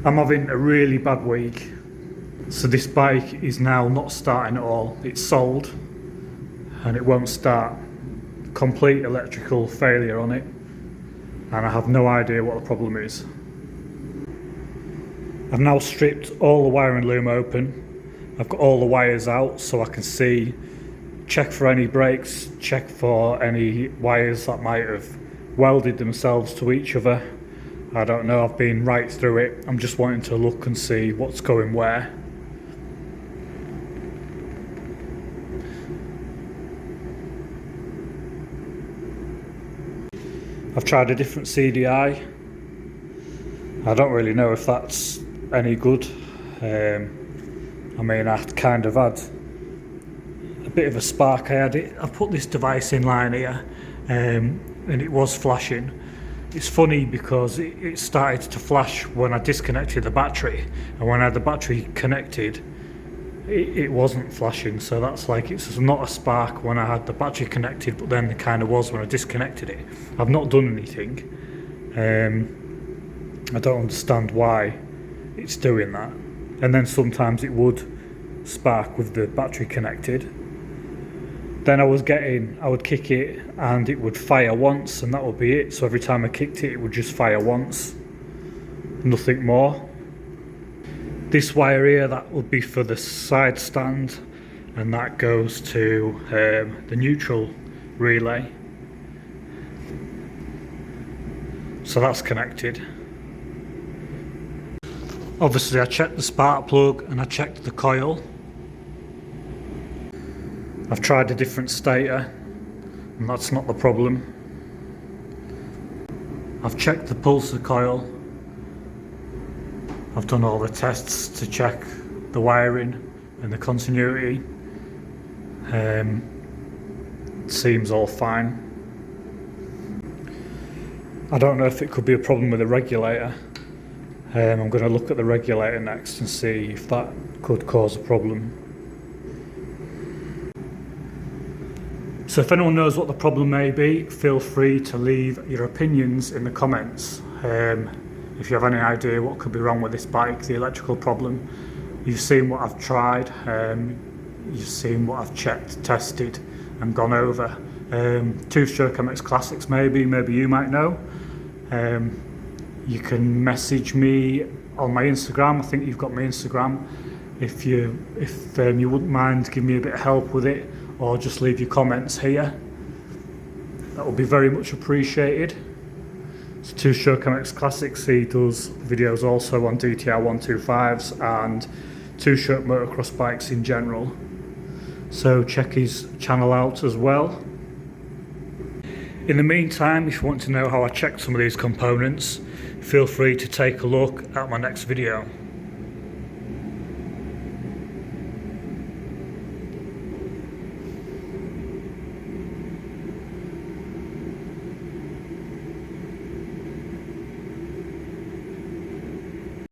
I'm having a really bad week, so this bike is now not starting at all. It's sold and it won't start. Complete electrical failure on it, and I have no idea what the problem is. I've now stripped all the wiring loom open. I've got all the wires out so I can see, check for any breaks, check for any wires that might have welded themselves to each other. I don't know, I've been right through it. I'm just wanting to look and see what's going where. I've tried a different CDI. I don't really know if that's any good. I mean, I kind of had a bit of a spark. I put this device in line here, and it was flashing. It's funny because it started to flash when I disconnected the battery, and when I had the battery connected, it wasn't flashing. So that's like, it's not a spark when I had the battery connected, but then it kind of was when I disconnected it. I've not done anything. I don't understand why it's doing that. And then sometimes it would spark with the battery connected. Then I would kick it and it would fire once, and that would be it. So every time I kicked it, it would just fire once, nothing more. This wire here, that would be for the side stand, and that goes to the neutral relay. So that's connected. Obviously I checked the spark plug and I checked the coil. I've tried a different stator and that's not the problem. I've checked the pulsar coil. I've done all the tests to check the wiring and the continuity. Seems all fine. I don't know if it could be a problem with the regulator. I'm going to look at the regulator next and see if that could cause a problem. So if anyone knows what the problem may be, feel free to leave your opinions in the comments. If you have any idea what could be wrong with this bike, the electrical problem. You've seen what I've tried, you've seen what I've checked, tested and gone over. Two-stroke MX Classics maybe you might know. You can message me on my Instagram. I think you've got my Instagram. If you wouldn't mind giving me a bit of help with it, or just leave your comments here, that would be very much appreciated. It's Two-Stroke MX Classics. He does videos also on dt125s and two-stroke motocross bikes in general, so check his channel out as well. In the meantime, if you want to know how I checked some of these components, feel free to take a look at my next video.